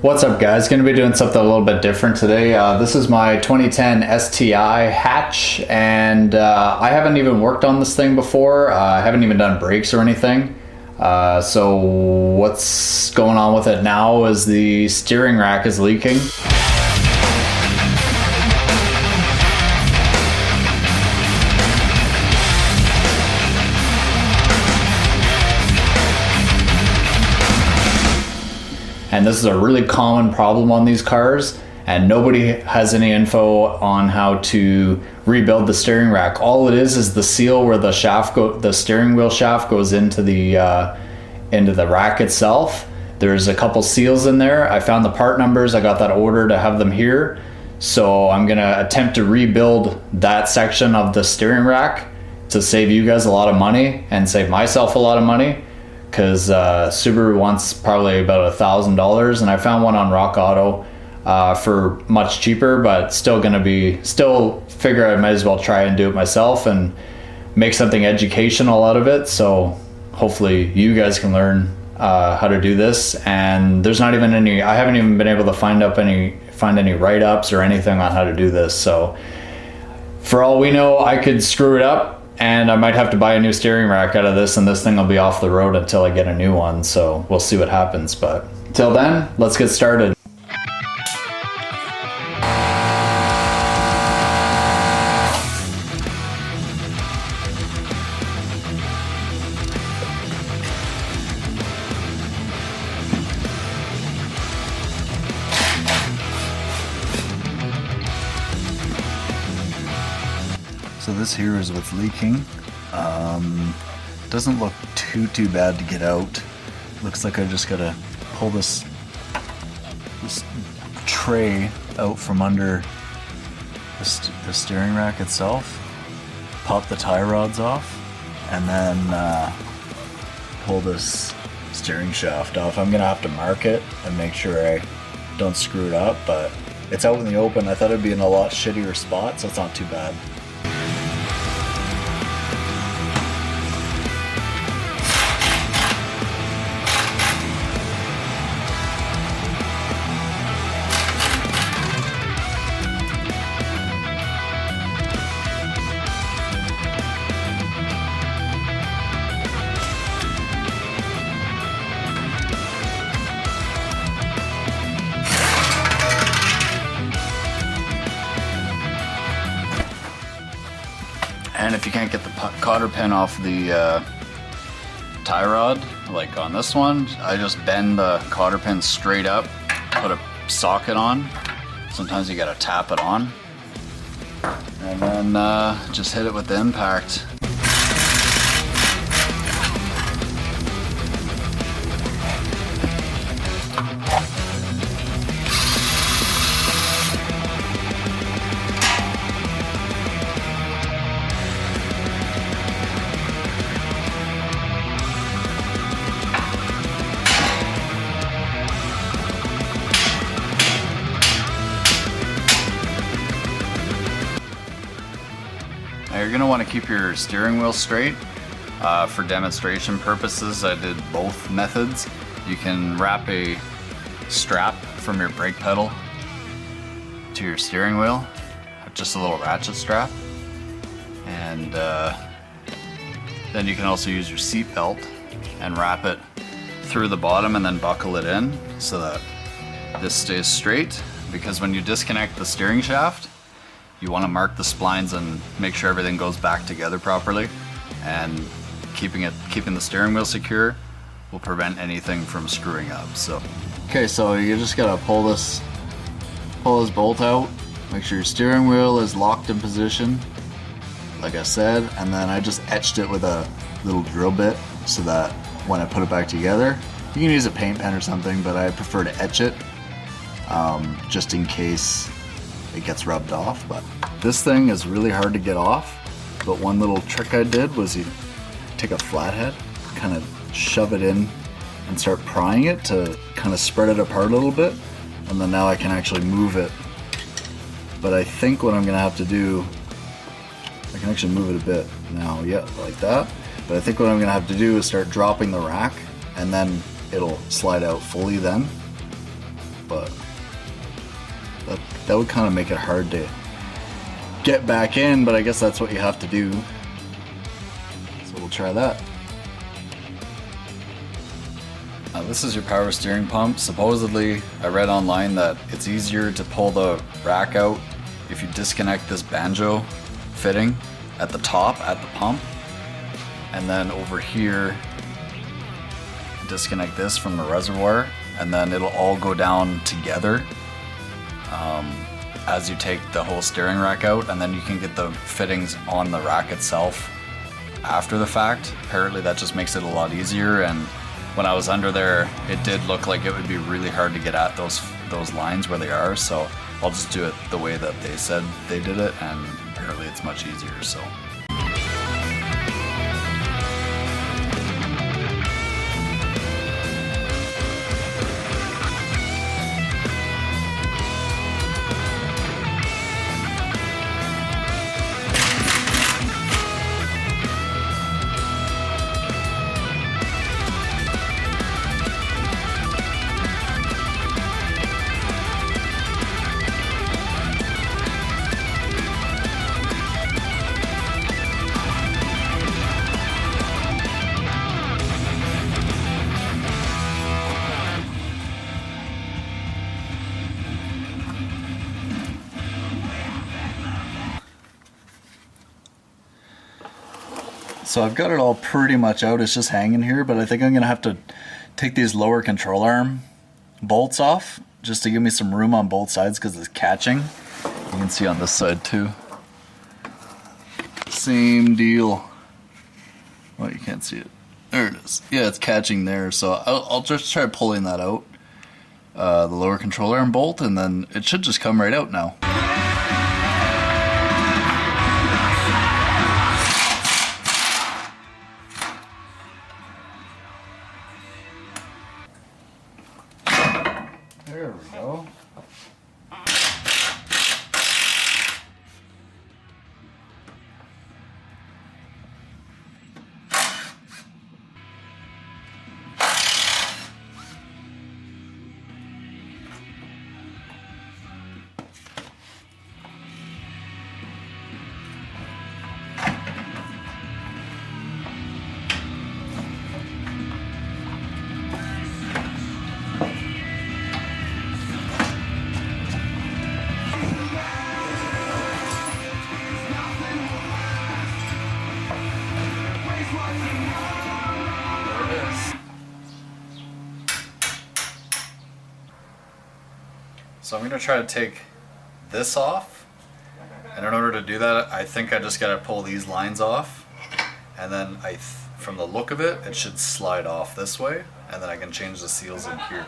What's up guys, gonna be doing something a little bit different today. This is my 2010 STI hatch, and I haven't even worked on this thing before. I haven't even done brakes or anything. So what's going on with it now is the steering rack is leaking. And this is a really common problem on these cars, and nobody has any info on how to rebuild the steering rack. All it is the seal where the steering wheel shaft goes into the rack itself. There's a couple seals in there. I found the part numbers. I got that order to have them here. So I'm gonna attempt to rebuild that section of the steering rack to save you guys a lot of money and save myself a lot of money. Because Subaru wants probably about $1,000, and I found one on Rock Auto for much cheaper, but still figure I might as well try and do it myself and make something educational out of it. So hopefully you guys can learn how to do this. And there's not even any, I haven't even been able to find any write-ups or anything on how to do this. So for all we know, I could screw it up, and I might have to buy a new steering rack out of this, and this thing will be off the road until I get a new one. So we'll see what happens, but till then, let's get started. So this here is what's leaking. Doesn't look too bad to get out. Looks like I just gotta pull this tray out from under the steering rack itself, pop the tie rods off, and then pull this steering shaft off. I'm gonna have to mark it and make sure I don't screw it up, but it's out in the open. I thought it'd be in a lot shittier spot, so it's not too bad. And if you can't get the cotter pin off the tie rod, like on this one, I just bend the cotter pin straight up, put a socket on. Sometimes you gotta tap it on. And then just hit it with the impact. Now you're going to want to keep your steering wheel straight. For demonstration purposes, I did both methods. You can wrap a strap from your brake pedal to your steering wheel, just a little ratchet strap. And then you can also use your seat belt and wrap it through the bottom and then buckle it in so that this stays straight. Because when you disconnect the steering shaft, you want to mark the splines and make sure everything goes back together properly, and keeping the steering wheel secure will prevent anything from screwing up. So okay, so you just gotta pull this bolt out, make sure your steering wheel is locked in position like I said, and then I just etched it with a little drill bit so that when I put it back together, you can use a paint pen or something, but I prefer to etch it just in case it gets rubbed off. But this thing is really hard to get off, but one little trick I did was you take a flathead, kind of shove it in and start prying it to kind of spread it apart a little bit, and then now I can actually move it. But I think what I'm gonna have to do, I can actually move it a bit now, yeah, like that. But I think what I'm gonna have to do is start dropping the rack, and then it'll slide out fully then. but that would kind of make it hard to get back in, but I guess that's what you have to do. So we'll try that. This is your power steering pump. Supposedly, I read online that it's easier to pull the rack out if you disconnect this banjo fitting at the top at the pump, and then over here disconnect this from the reservoir, and then it'll all go down together as you take the whole steering rack out, and then you can get the fittings on the rack itself after the fact. Apparently that just makes it a lot easier, and when I was under there, it did look like it would be really hard to get at those lines where they are, so I'll just do it the way that they said they did it, and apparently it's much easier, so. So I've got it all pretty much out, it's just hanging here, but I think I'm gonna have to take these lower control arm bolts off just to give me some room on both sides because it's catching. You can see on this side too. Same deal. Well, you can't see it. There it is. Yeah, it's catching there, so I'll just try pulling that out, the lower control arm bolt, and then it should just come right out now. There we go. So I'm going to try to take this off, and in order to do that I think I just got to pull these lines off, and then from the look of it, it should slide off this way, and then I can change the seals in here.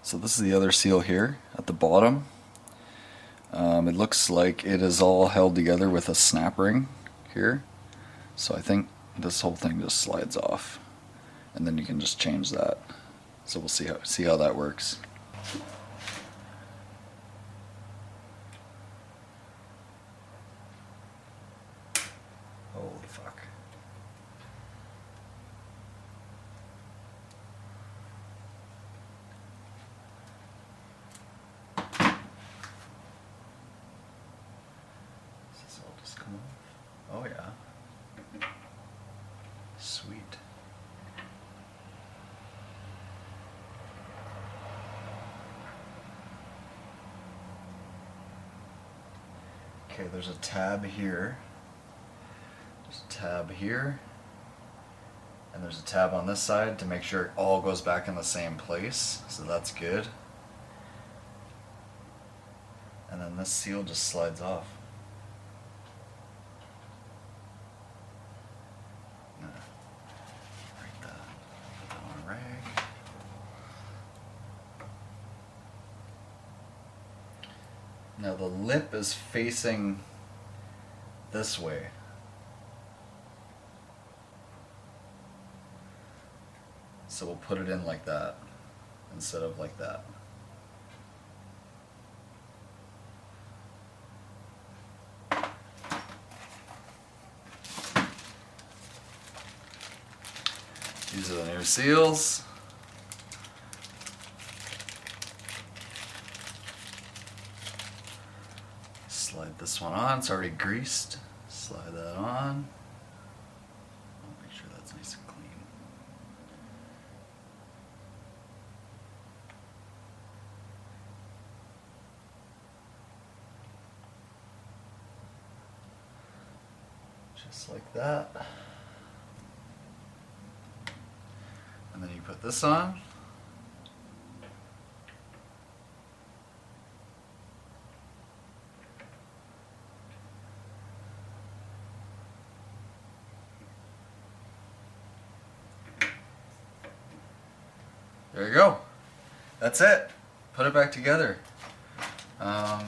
So this is the other seal here at the bottom. It looks like it is all held together with a snap ring here. So I think this whole thing just slides off, and then you can just change that. So we'll see how that works. Holy fuck. Oh yeah. Sweet. Okay, there's a tab here. There's a tab here. And there's a tab on this side to make sure it all goes back in the same place. So that's good. And then this seal just slides off. Now the lip is facing this way. So we'll put it in like that instead of like that. These are the new seals. Slide this one on, it's already greased. Slide that on. I'll make sure that's nice and clean. Just like that. And then you put this on. There you go. That's it. Put it back together. Where's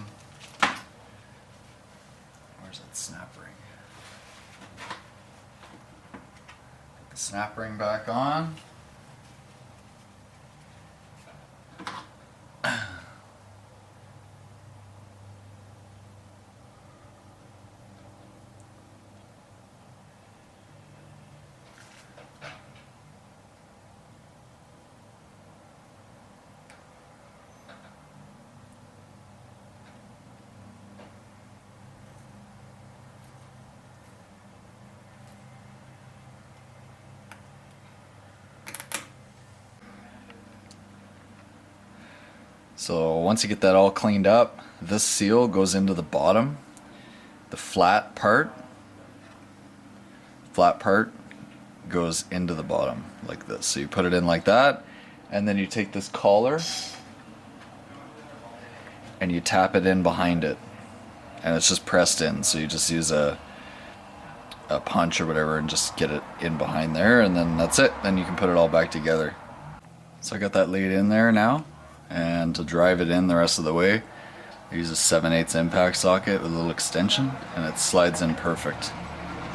that snap ring? Put the snap ring back on. So once you get that all cleaned up, this seal goes into the bottom, the flat part goes into the bottom like this. So you put it in like that, and then you take this collar and you tap it in behind it, and it's just pressed in. So you just use a punch or whatever and just get it in behind there, and then that's it. Then you can put it all back together. So I got that laid in there now. And to drive it in the rest of the way, I use a 7/8 impact socket with a little extension, and it slides in perfect.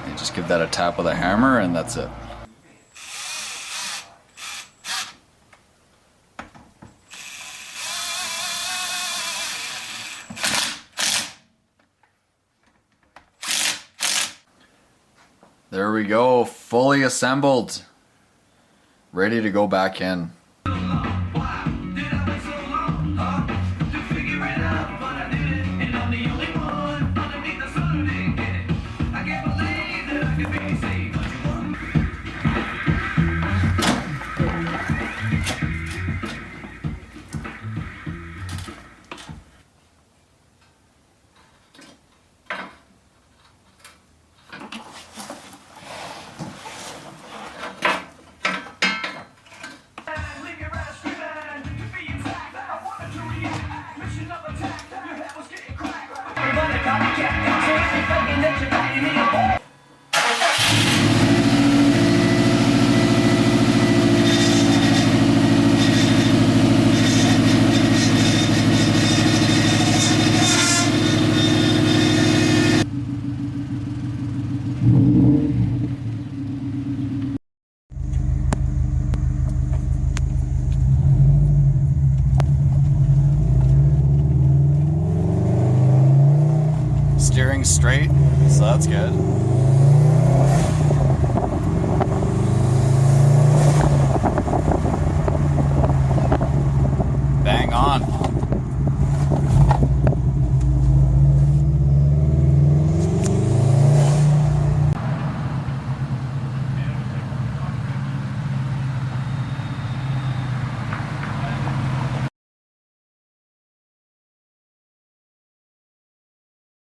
And you just give that a tap with a hammer, and that's it. There we go, fully assembled, ready to go back in. Steering straight, so that's good.